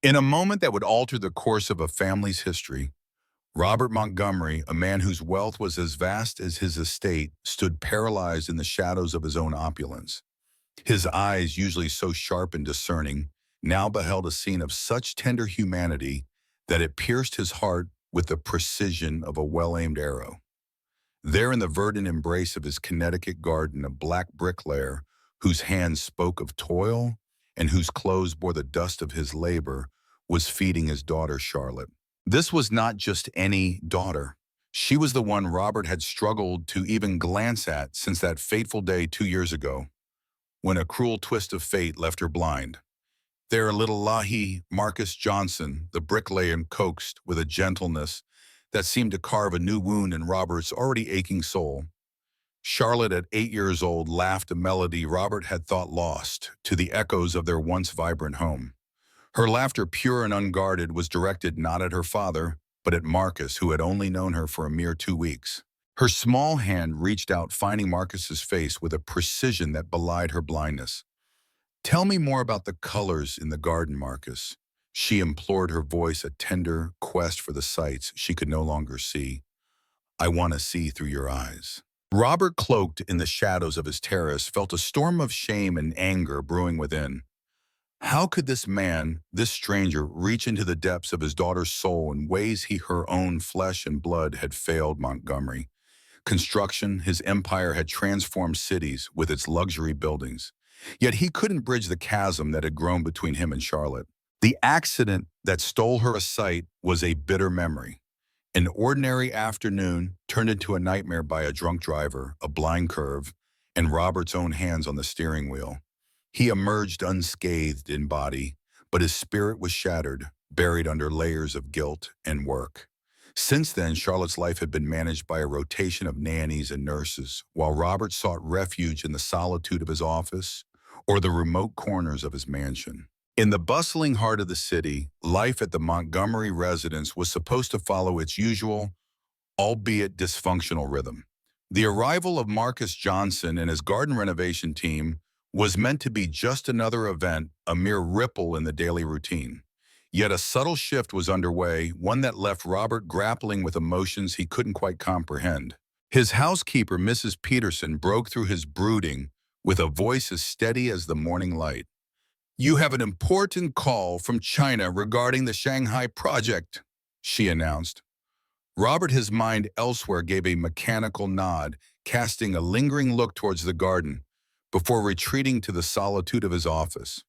In a moment that would alter the course of a family's history, Robert Montgomery, a man whose wealth was as vast as his estate, stood paralyzed in the shadows of his own opulence. His eyes, usually so sharp and discerning, now beheld a scene of such tender humanity that it pierced his heart with the precision of a well-aimed arrow. There in the verdant embrace of his Connecticut garden, a black bricklayer, whose hands spoke of toil and whose clothes bore the dust of his labor, was feeding his daughter Charlotte. This was not just any daughter. She was the one Robert had struggled to even glance at since that fateful day 2 years ago, when a cruel twist of fate left her blind. There little Lahi Marcus Johnson, the bricklayer, coaxed with a gentleness that seemed to carve a new wound in Robert's already aching soul. Charlotte, at 8 years old, laughed a melody Robert had thought lost to the echoes of their once vibrant home. Her laughter, pure and unguarded, was directed not at her father, but at Marcus, who had only known her for a mere 2 weeks. Her small hand reached out, finding Marcus's face with a precision that belied her blindness. "Tell me more about the colors in the garden, Marcus," she implored, her voice a tender quest for the sights she could no longer see. "I want to see through your eyes." Robert, cloaked in the shadows of his terrace, felt a storm of shame and anger brewing within. How could this man, this stranger, reach into the depths of his daughter's soul in ways her own flesh and blood had failed Montgomery? Construction, his empire had transformed cities with its luxury buildings. Yet he couldn't bridge the chasm that had grown between him and Charlotte. The accident that stole her sight was a bitter memory. An ordinary afternoon turned into a nightmare by a drunk driver, a blind curve, and Robert's own hands on the steering wheel. He emerged unscathed in body, but his spirit was shattered, buried under layers of guilt and work. Since then, Charlotte's life had been managed by a rotation of nannies and nurses, while Robert sought refuge in the solitude of his office or the remote corners of his mansion. In the bustling heart of the city, life at the Montgomery residence was supposed to follow its usual, albeit dysfunctional rhythm. The arrival of Marcus Johnson and his garden renovation team was meant to be just another event, a mere ripple in the daily routine. Yet a subtle shift was underway, one that left Robert grappling with emotions he couldn't quite comprehend. His housekeeper, Mrs. Peterson, broke through his brooding with a voice as steady as the morning light. "You have an important call from China regarding the Shanghai project," she announced. Robert, his mind elsewhere, gave a mechanical nod, casting a lingering look towards the garden, before retreating to the solitude of his office.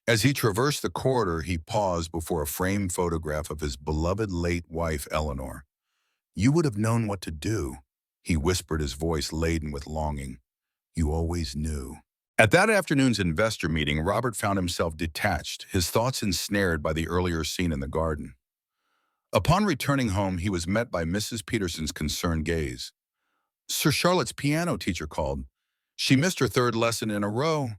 As he traversed the corridor, he paused before a framed photograph of his beloved late wife, Eleanor. "You would have known what to do," he whispered, his voice laden with longing. "You always knew." At that afternoon's investor meeting, Robert found himself detached, his thoughts ensnared by the earlier scene in the garden. Upon returning home, he was met by Mrs. Peterson's concerned gaze. "Sir Charlotte's piano teacher called. She missed her third lesson in a row,"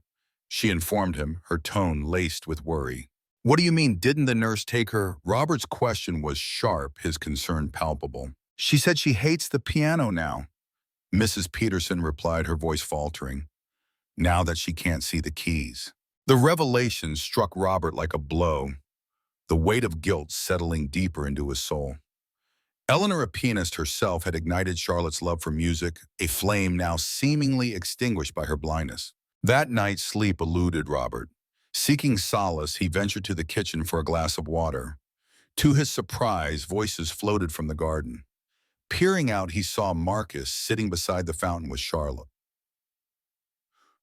she informed him, her tone laced with worry. "What do you mean, didn't the nurse take her?" Robert's question was sharp, his concern palpable. "She said she hates the piano now," Mrs. Peterson replied, her voice faltering, "now that she can't see the keys." The revelation struck Robert like a blow, the weight of guilt settling deeper into his soul. Eleanor, a pianist herself, had ignited Charlotte's love for music, a flame now seemingly extinguished by her blindness. That night, sleep eluded Robert. Seeking solace, he ventured to the kitchen for a glass of water. To his surprise, voices floated from the garden. Peering out, he saw Marcus sitting beside the fountain with Charlotte.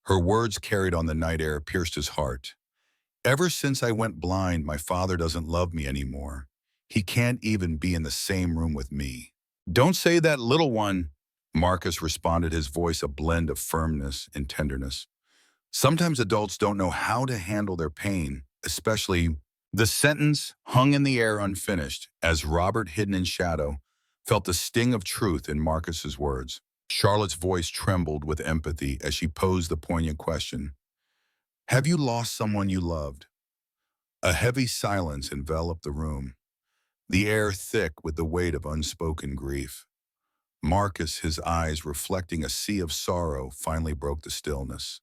Her words, carried on the night air, pierced his heart. "Ever since I went blind, my father doesn't love me anymore. He can't even be in the same room with me." "Don't say that, little one," Marcus responded, his voice a blend of firmness and tenderness. "Sometimes adults don't know how to handle their pain, especially—" The sentence hung in the air unfinished as Robert, hidden in shadow, felt the sting of truth in Marcus's words. Charlotte's voice trembled with empathy as she posed the poignant question. "Have you lost someone you loved?" A heavy silence enveloped the room, the air thick with the weight of unspoken grief. Marcus, his eyes reflecting a sea of sorrow, finally broke the stillness.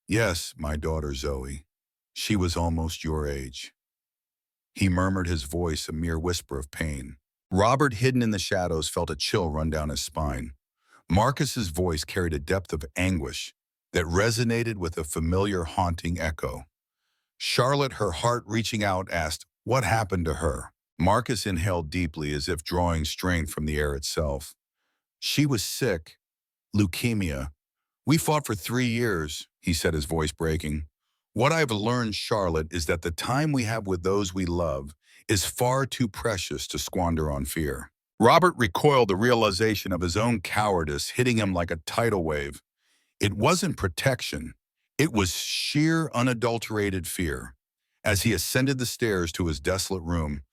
"Yes, my daughter Zoe. She was almost your age." he murmured, his voice a mere whisper of pain. Robert, hidden in the shadows, felt a chill run down his spine. Marcus's voice carried a depth of anguish that resonated with a familiar haunting echo. Charlotte, her heart reaching out, asked, "What happened to her?" Marcus inhaled deeply, as if drawing strength from the air itself. "She was sick. Leukemia. We fought for 3 years," he said, his voice breaking. "What I've learned, Charlotte, is that the time we have with those we love is far too precious to squander on fear." Robert recoiled, the realization of his own cowardice hitting him like a tidal wave. It wasn't protection. It was sheer, unadulterated fear. As he ascended the stairs to his desolate room,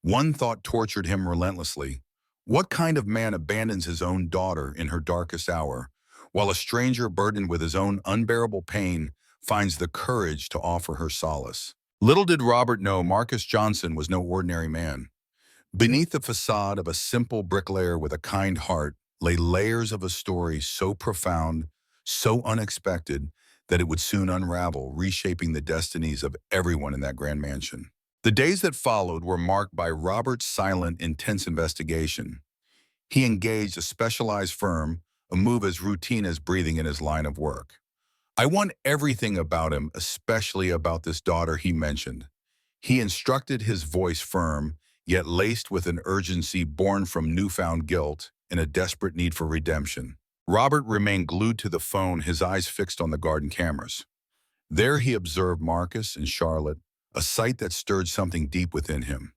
one thought tortured him relentlessly. What kind of man abandons his own daughter in her darkest hour, while a stranger burdened with his own unbearable pain finds the courage to offer her solace? Little did Robert know Marcus Johnson was no ordinary man. Beneath the facade of a simple bricklayer with a kind heart lay layers of a story so profound, so unexpected, that it would soon unravel, reshaping the destinies of everyone in that grand mansion. The days that followed were marked by Robert's silent, intense investigation. He engaged a specialized firm, a move as routine as breathing in his line of work. "I want everything about him, especially about this daughter," he mentioned. He instructed, his voice firm, yet laced with an urgency born from newfound guilt and a desperate need for redemption. Robert remained glued to the phone, his eyes fixed on the garden cameras. There he observed Marcus and Charlotte, a sight that stirred something deep within him.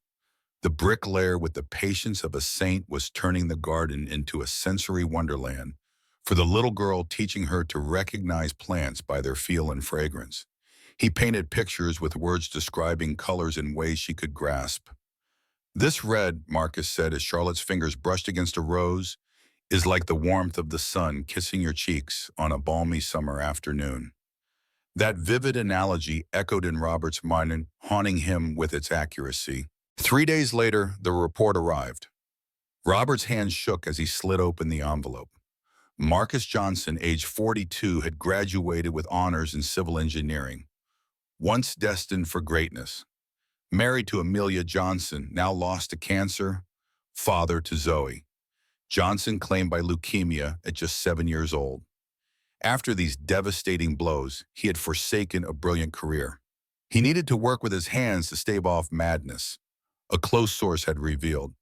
The bricklayer, with the patience of a saint, was turning the garden into a sensory wonderland for the little girl, teaching her to recognize plants by their feel and fragrance. He painted pictures with words describing colors in ways she could grasp. "This red," Marcus said as Charlotte's fingers brushed against a rose, "is like the warmth of the sun kissing your cheeks on a balmy summer afternoon." That vivid analogy echoed in Robert's mind, haunting him with its accuracy. 3 days later, the report arrived. Robert's hand shook as he slid open the envelope. Marcus Johnson, age 42, had graduated with honors in civil engineering. Once destined for greatness. Married to Amelia Johnson, now lost to cancer. Father to Zoe. Johnson claimed by leukemia at just 7 years old. After these devastating blows, he had forsaken a brilliant career. He needed to work with his hands to stave off madness. A close source had revealed.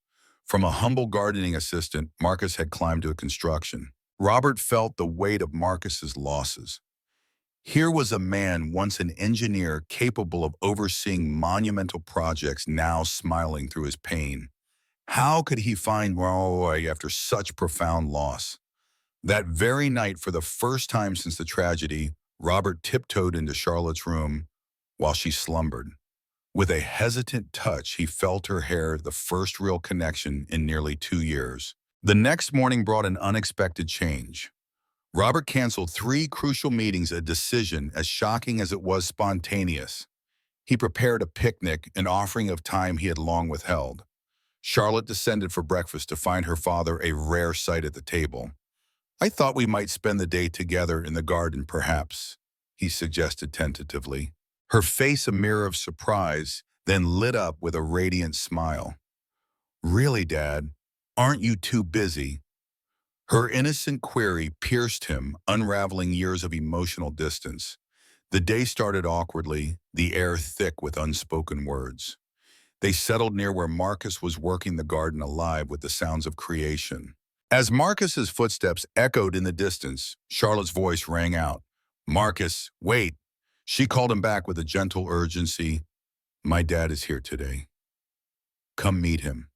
From a humble gardening assistant, Marcus had climbed to construction. Robert felt the weight of Marcus's losses. Here was a man, once an engineer capable of overseeing monumental projects, now smiling through his pain. How could he find joy after such profound loss? That very night, for the first time since the tragedy, Robert tiptoed into Charlotte's room while she slumbered. With a hesitant touch, he felt her hair, the first real connection in nearly 2 years. The next morning brought an unexpected change. Robert canceled 3 crucial meetings, a decision as shocking as it was spontaneous. He prepared a picnic, an offering of time he had long withheld. Charlotte descended for breakfast to find her father a rare sight at the table. "I thought we might spend the day together in the garden, perhaps," he suggested tentatively. Her face a mirror of surprise, then lit up with a radiant smile. "Really, Dad? Aren't you too busy?" Her innocent query pierced him, unraveling years of emotional distance. The day started awkwardly, the air thick with unspoken words. They settled near where Marcus was working, the garden alive with the sounds of creation. As Marcus's footsteps echoed in the distance, Charlotte's voice rang out. "Marcus, wait!" She called him back with a gentle urgency. "My dad is here today. Come meet him."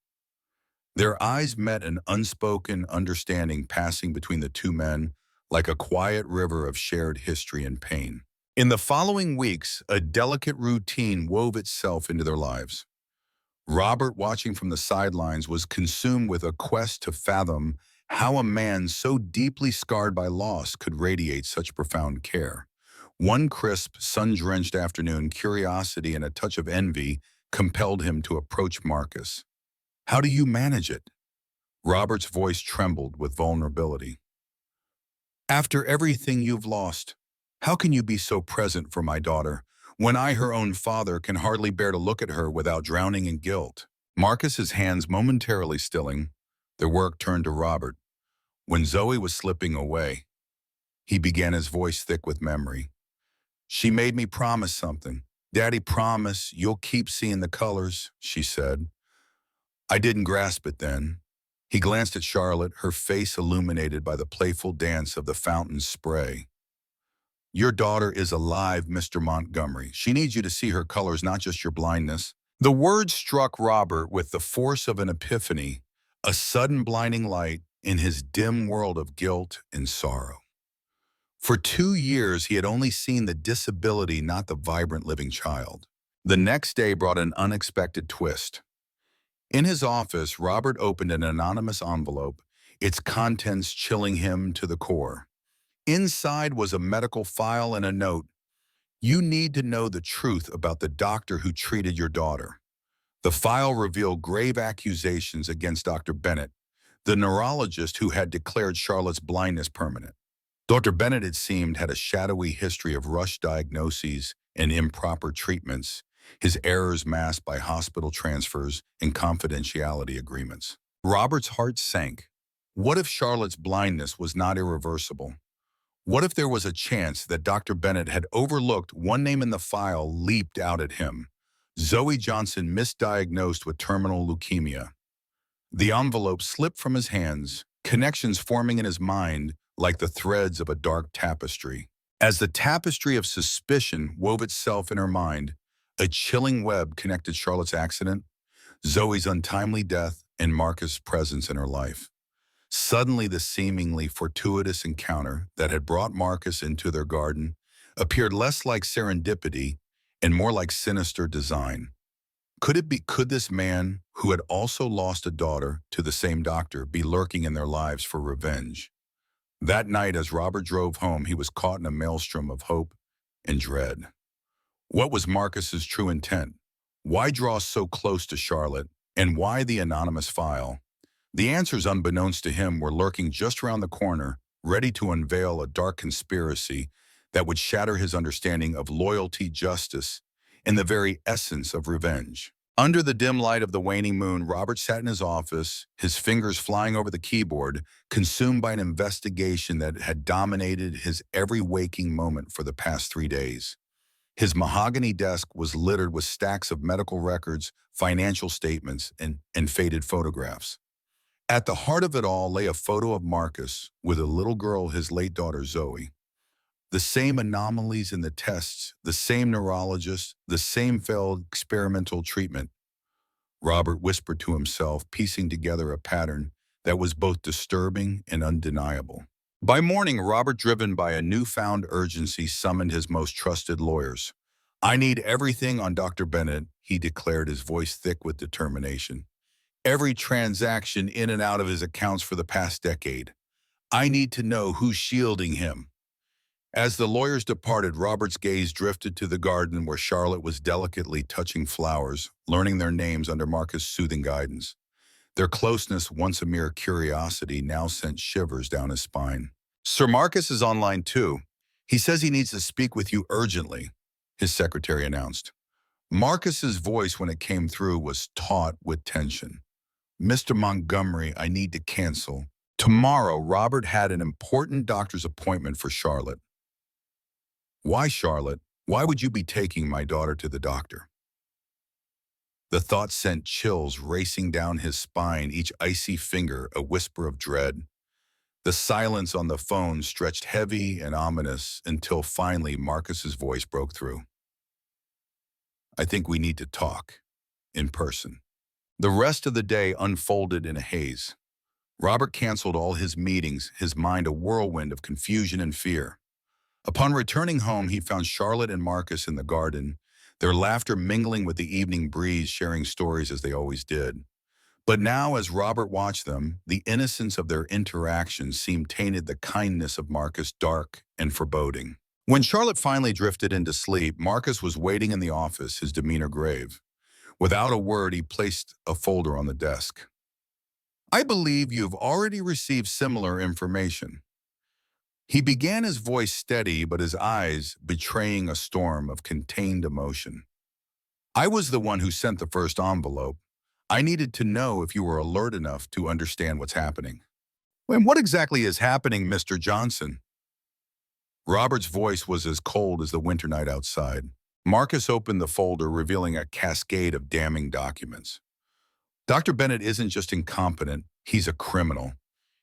Their eyes met, an unspoken understanding passing between the two men, like a quiet river of shared history and pain. In the following weeks, a delicate routine wove itself into their lives. Robert, watching from the sidelines, was consumed with a quest to fathom how a man so deeply scarred by loss could radiate such profound care. One crisp, sun-drenched afternoon, curiosity and a touch of envy compelled him to approach Marcus. "How do you manage it?" Robert's voice trembled with vulnerability. "After everything you've lost, how can you be so present for my daughter when I, her own father, can hardly bear to look at her without drowning in guilt. Marcus's hands momentarily stilling, their work turned to Robert. When Zoe was slipping away, he began, his voice thick with memory. She made me promise something. Daddy, promise you'll keep seeing the colors, she said. I didn't grasp it then. He glanced at Charlotte, her face illuminated by the playful dance of the fountain's spray. Your daughter is alive, Mr. Montgomery. She needs you to see her colors, not just your blindness. The words struck Robert with the force of an epiphany, a sudden blinding light in his dim world of guilt and sorrow. For 2 years, he had only seen the disability, not the vibrant living child. The next day brought an unexpected twist. In his office, Robert opened an anonymous envelope, its contents chilling him to the core. Inside was a medical file and a note. You need to know the truth about the doctor who treated your daughter. The file revealed grave accusations against Dr. Bennett, the neurologist who had declared Charlotte's blindness permanent. Dr. Bennett, it seemed, had a shadowy history of rushed diagnoses and improper treatments, his errors masked by hospital transfers and confidentiality agreements. Robert's heart sank. What if Charlotte's blindness was not irreversible? What if there was a chance that Dr. Bennett had overlooked? One name in the file leaped out at him. Zoe Johnson, misdiagnosed with terminal leukemia. The envelope slipped from his hands, connections forming in his mind like the threads of a dark tapestry. As the tapestry of suspicion wove itself in her mind, a chilling web connected Charlotte's accident, Zoe's untimely death, and Marcus' presence in her life. Suddenly, the seemingly fortuitous encounter that had brought Marcus into their garden appeared less like serendipity and more like sinister design. Could this man, who had also lost a daughter to the same doctor, be lurking in their lives for revenge? That night, as Robert drove home, he was caught in a maelstrom of hope and dread. What was Marcus's true intent? Why draw so close to Charlotte? And why the anonymous file? The answers, unbeknownst to him, were lurking just around the corner, ready to unveil a dark conspiracy that would shatter his understanding of loyalty, justice, and the very essence of revenge. Under the dim light of the waning moon, Robert sat in his office, his fingers flying over the keyboard, consumed by an investigation that had dominated his every waking moment for the past 3 days. His mahogany desk was littered with stacks of medical records, financial statements, and faded photographs. At the heart of it all lay a photo of Marcus with a little girl, his late daughter Zoe. The same anomalies in the tests, the same neurologist, the same failed experimental treatment. Robert whispered to himself, piecing together a pattern that was both disturbing and undeniable. By morning, Robert, driven by a newfound urgency, summoned his most trusted lawyers. I need everything on Dr. Bennett, he declared, his voice thick with determination. Every transaction in and out of his accounts for the past decade. I need to know who's shielding him. As the lawyers departed, Robert's gaze drifted to the garden where Charlotte was delicately touching flowers, learning their names under Marcus' soothing guidance. Their closeness, once a mere curiosity, now sent shivers down his spine. Sir Marcus is online too. He says he needs to speak with you urgently, his secretary announced. Marcus's voice, when it came through, was taut with tension. Mr. Montgomery, I need to cancel. Tomorrow, Robert had an important doctor's appointment for Charlotte. Why, Charlotte? Why would you be taking my daughter to the doctor? The thought sent chills racing down his spine, each icy finger a whisper of dread. The silence on the phone stretched heavy and ominous until finally Marcus's voice broke through. I think we need to talk in person. The rest of the day unfolded in a haze. Robert canceled all his meetings, his mind a whirlwind of confusion and fear. Upon returning home, he found Charlotte and Marcus in the garden, their laughter mingling with the evening breeze, sharing stories as they always did. But now, as Robert watched them, the innocence of their interaction seemed tainted the kindness of Marcus, dark and foreboding. When Charlotte finally drifted into sleep, Marcus was waiting in the office, his demeanor grave. Without a word, he placed a folder on the desk. I believe you have already received similar information. He began, his voice steady, but his eyes betraying a storm of contained emotion. I was the one who sent the first envelope. I needed to know if you were alert enough to understand what's happening. And what exactly is happening, Mr. Johnson? Robert's voice was as cold as the winter night outside. Marcus opened the folder, revealing a cascade of damning documents. Dr. Bennett isn't just incompetent, he's a criminal.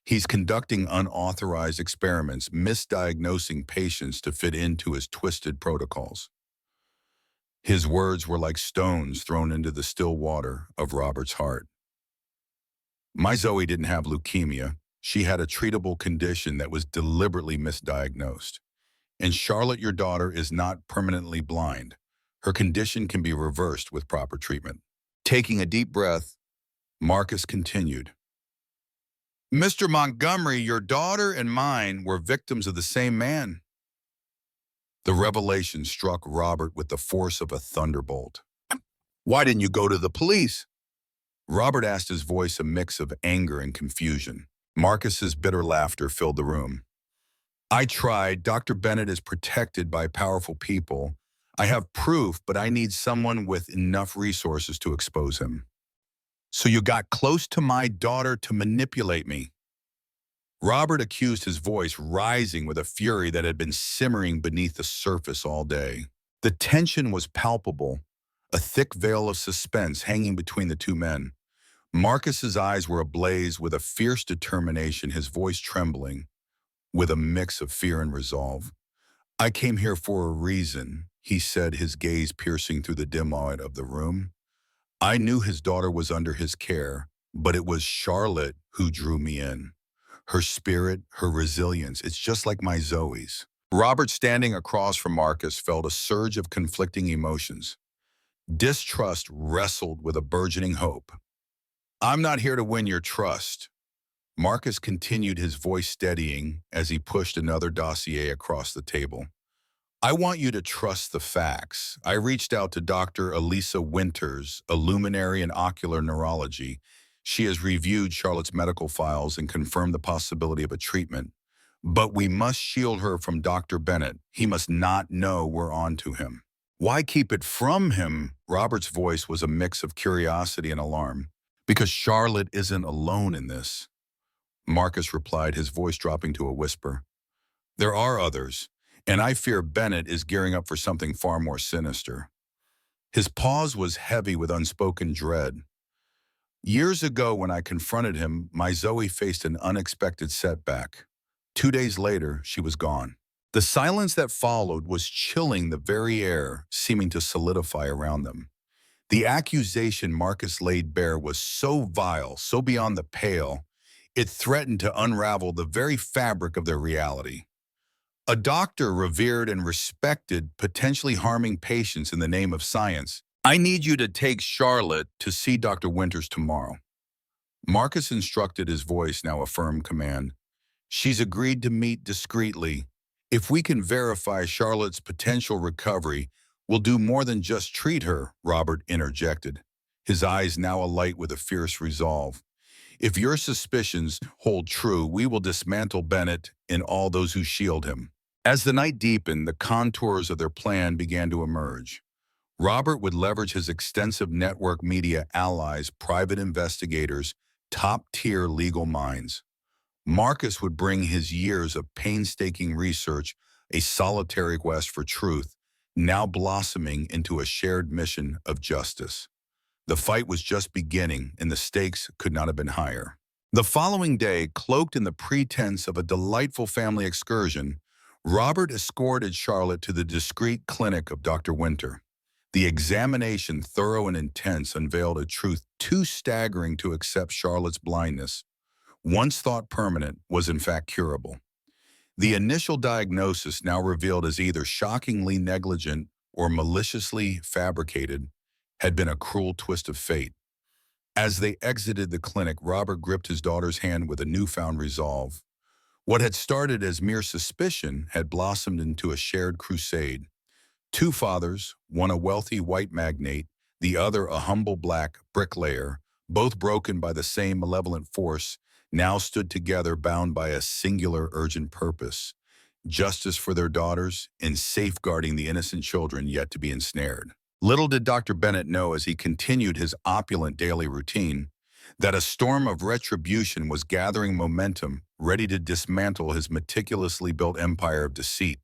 He's conducting unauthorized experiments, misdiagnosing patients to fit into his twisted protocols. His words were like stones thrown into the still water of Robert's heart. My Zoe didn't have leukemia. She had a treatable condition that was deliberately misdiagnosed. And Charlotte, your daughter, is not permanently blind. Her condition can be reversed with proper treatment. Taking a deep breath, Marcus continued. Mr. Montgomery, your daughter and mine were victims of the same man. The revelation struck Robert with the force of a thunderbolt. Why didn't you go to the police? Robert asked, his voice a mix of anger and confusion. Marcus's bitter laughter filled the room. I tried. Dr. Bennett is protected by powerful people. I have proof, but I need someone with enough resources to expose him. So you got close to my daughter to manipulate me. Robert accused, his voice rising with a fury that had been simmering beneath the surface all day. The tension was palpable, a thick veil of suspense hanging between the two men. Marcus's eyes were ablaze with a fierce determination, his voice trembling with a mix of fear and resolve. I came here for a reason, he said, his gaze piercing through the dim light of the room. I knew his daughter was under his care, but it was Charlotte who drew me in. Her spirit, her resilience, it's just like my Zoe's. Robert, standing across from Marcus, felt a surge of conflicting emotions. Distrust wrestled with a burgeoning hope. I'm not here to win your trust. Marcus continued, his voice steadying as he pushed another dossier across the table. I want you to trust the facts. I reached out to Dr. Elisa Winters, a luminary in ocular neurology. She has reviewed Charlotte's medical files and confirmed the possibility of a treatment. But we must shield her from Dr. Bennett. He must not know we're on to him. Why keep it from him? Robert's voice was a mix of curiosity and alarm. Because Charlotte isn't alone in this. Marcus replied, his voice dropping to a whisper. There are others, and I fear Bennett is gearing up for something far more sinister. His pause was heavy with unspoken dread. Years ago, when I confronted him, my Zoe faced an unexpected setback. 2 days later, she was gone. The silence that followed was chilling the very air, seeming to solidify around them. The accusation Marcus laid bare was so vile, so beyond the pale, it threatened to unravel the very fabric of their reality. A doctor revered and respected, potentially harming patients in the name of science. I need you to take Charlotte to see Dr. Winters tomorrow. Marcus instructed, his voice now a firm command. She's agreed to meet discreetly. If we can verify Charlotte's potential recovery, we'll do more than just treat her, Robert interjected, his eyes now alight with a fierce resolve. If your suspicions hold true, we will dismantle Bennett and all those who shield him. As the night deepened, the contours of their plan began to emerge. Robert would leverage his extensive network media allies, private investigators, top-tier legal minds. Marcus would bring his years of painstaking research, a solitary quest for truth, now blossoming into a shared mission of justice. The fight was just beginning, and the stakes could not have been higher. The following day, cloaked in the pretense of a delightful family excursion, Robert escorted Charlotte to the discreet clinic of Dr. Winter. The examination, thorough and intense, unveiled a truth too staggering to accept. Charlotte's blindness, once thought permanent, was in fact curable. The initial diagnosis, now revealed as either shockingly negligent or maliciously fabricated, had been a cruel twist of fate. As they exited the clinic, Robert gripped his daughter's hand with a newfound resolve. What had started as mere suspicion had blossomed into a shared crusade. Two fathers, one a wealthy white magnate, the other a humble black bricklayer, both broken by the same malevolent force, now stood together, bound by a singular urgent purpose. justice for their daughters, and safeguarding the innocent children yet to be ensnared. Little did Dr. Bennett know as he continued his opulent daily routine that a storm of retribution was gathering momentum, ready to dismantle his meticulously built empire of deceit.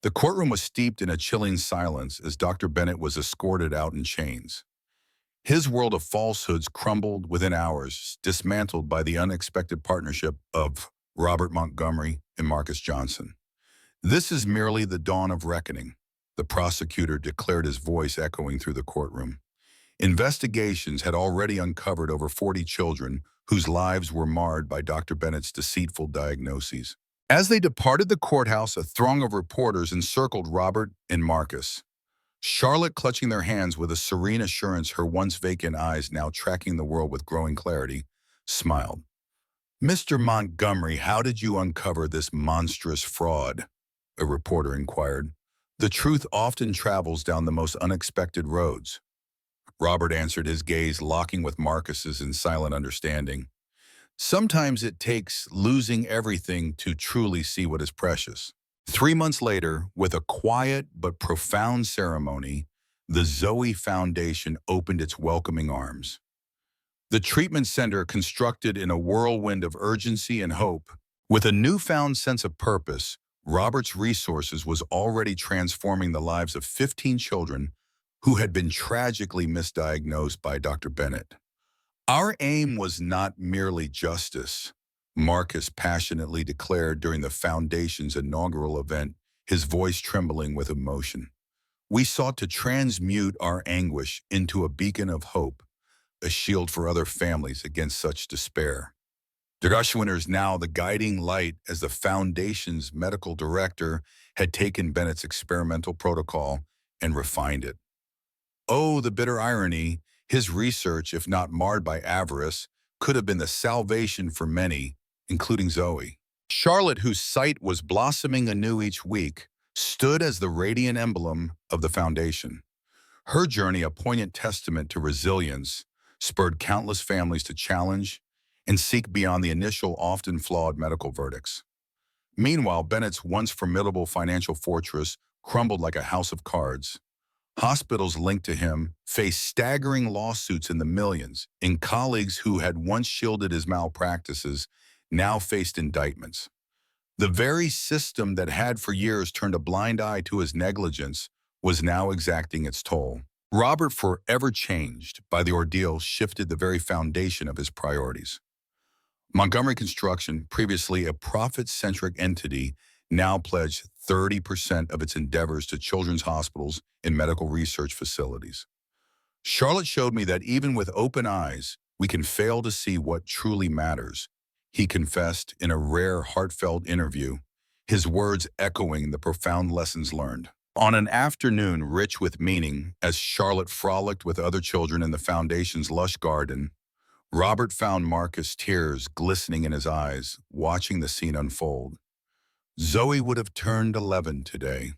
The courtroom was steeped in a chilling silence as Dr. Bennett was escorted out in chains. His world of falsehoods crumbled within hours, dismantled by the unexpected partnership of Robert Montgomery and Marcus Johnson. "This is merely the dawn of reckoning," the prosecutor declared, his voice echoing through the courtroom. Investigations had already uncovered over 40 children whose lives were marred by Dr. Bennett's deceitful diagnoses. As they departed the courthouse, a throng of reporters encircled Robert and Marcus. Charlotte, clutching their hands with a serene assurance, her once vacant eyes now tracking the world with growing clarity, smiled. "Mr. Montgomery, how did you uncover this monstrous fraud?" a reporter inquired. "The truth often travels down the most unexpected roads." Robert answered, his gaze locking with Marcus's in silent understanding. "Sometimes it takes losing everything to truly see what is precious." 3 months later, with a quiet but profound ceremony, the Zoe Foundation opened its welcoming arms. The treatment center, constructed in a whirlwind of urgency and hope, with a newfound sense of purpose, Robert's resources was already transforming the lives of 15 children who had been tragically misdiagnosed by Dr. Bennett. "Our aim was not merely justice," Marcus passionately declared during the Foundation's inaugural event, his voice trembling with emotion. "We sought to transmute our anguish into a beacon of hope, a shield for other families against such despair." Gershwiner is now the guiding light, as the Foundation's medical director had taken Bennett's experimental protocol and refined it. Oh, the bitter irony! His research, if not marred by avarice, could have been the salvation for many, including Zoe. Charlotte, whose sight was blossoming anew each week, stood as the radiant emblem of the Foundation. Her journey, a poignant testament to resilience, spurred countless families to challenge and seek beyond the initial, often flawed medical verdicts. Meanwhile, Bennett's once formidable financial fortress crumbled like a house of cards. Hospitals linked to him faced staggering lawsuits in the millions, and colleagues who had once shielded his malpractices now faced indictments. The very system that had for years turned a blind eye to his negligence was now exacting its toll. Robert, forever changed by the ordeal, shifted the very foundation of his priorities. Montgomery Construction, previously a profit-centric entity, now pledged 30% of its endeavors to children's hospitals and medical research facilities. "Charlotte showed me that even with open eyes, we can fail to see what truly matters," he confessed in a rare, heartfelt interview, his words echoing the profound lessons learned. On an afternoon rich with meaning, as Charlotte frolicked with other children in the Foundation's lush garden, Robert found Marcus, tears glistening in his eyes, watching the scene unfold. "Zoe would have turned 11 today."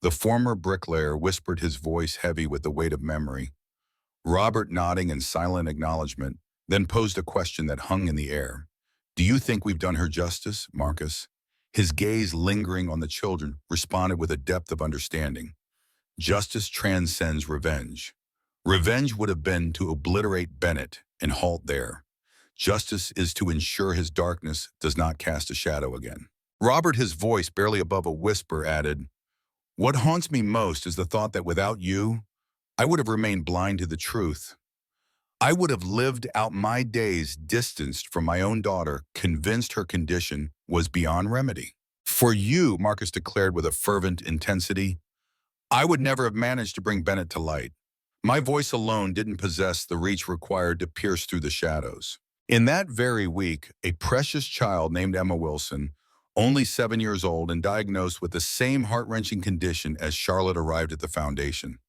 The former bricklayer whispered, his voice heavy with the weight of memory. Robert, nodding in silent acknowledgement, then posed a question that hung in the air. "Do you think we've done her justice, Marcus?" His gaze, lingering on the children, responded with a depth of understanding. "Justice transcends revenge. Revenge would have been to obliterate Bennett and halt there. Justice is to ensure his darkness does not cast a shadow again." Robert, his voice barely above a whisper, added, "What haunts me most is the thought that without you, I would have remained blind to the truth. I would have lived out my days distanced from my own daughter, convinced her condition was beyond remedy. For you," Marcus declared with a fervent intensity, "I would never have managed to bring Bennett to light. My voice alone didn't possess the reach required to pierce through the shadows." In that very week, a precious child named Emma Wilson, only 7 years old and diagnosed with the same heart-wrenching condition as Charlotte, arrived at the Foundation.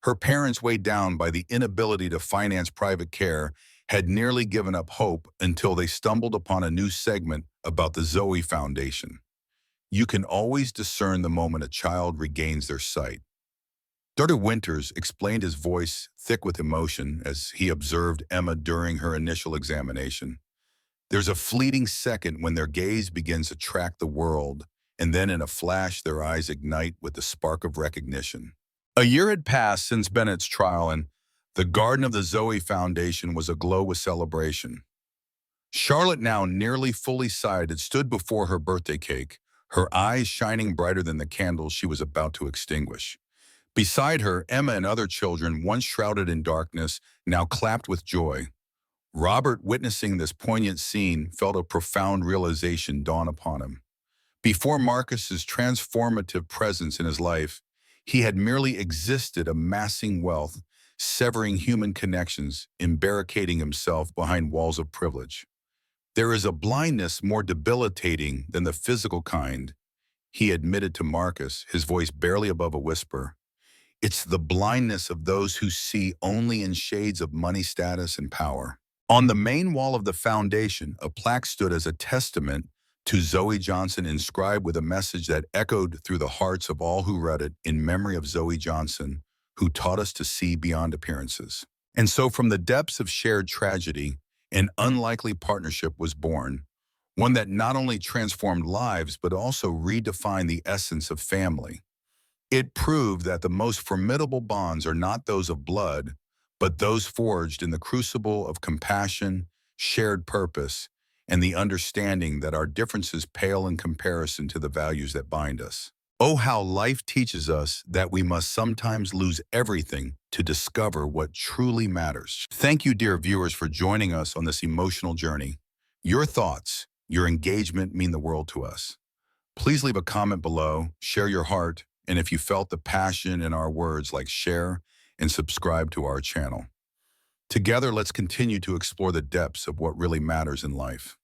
Her parents, weighed down by the inability to finance private care, had nearly given up hope until they stumbled upon a new segment about the Zoe Foundation. You can always discern the moment a child regains their sight. Dr. Winters explained, his voice thick with emotion, as he observed Emma during her initial examination. "There's a fleeting second when their gaze begins to track the world, and then in a flash their eyes ignite with the spark of recognition. A year had passed since Bennett's trial, and the garden of the Zoe Foundation was aglow with celebration. Charlotte, now nearly fully sighted, stood before her birthday cake, her eyes shining brighter than the candles she was about to extinguish. Beside her, Emma and other children, once shrouded in darkness, now clapped with joy. Robert, witnessing this poignant scene, felt a profound realization dawn upon him. Before Marcus's transformative presence in his life, he had merely existed, amassing wealth, severing human connections, and barricading himself behind walls of privilege. There is a blindness more debilitating than the physical kind, he admitted to Marcus, his voice barely above a whisper. It's the blindness of those who see only in shades of money, status, and power. On the main wall of the foundation, a plaque stood as a testament to Zoe Johnson, inscribed with a message that echoed through the hearts of all who read it, in memory of Zoe Johnson, who taught us to see beyond appearances. And so from the depths of shared tragedy, an unlikely partnership was born, one that not only transformed lives but also redefined the essence of family. It proved that the most formidable bonds are not those of blood, but those forged in the crucible of compassion, shared purpose, and the understanding that our differences pale in comparison to the values that bind us. Oh, how life teaches us that we must sometimes lose everything to discover what truly matters. Thank you, dear viewers, for joining us on this emotional journey. Your thoughts, your engagement mean the world to us. Please leave a comment below, share your heart, and if you felt the passion in our words, like, share and subscribe to our channel. Together, let's continue to explore the depths of what really matters in life.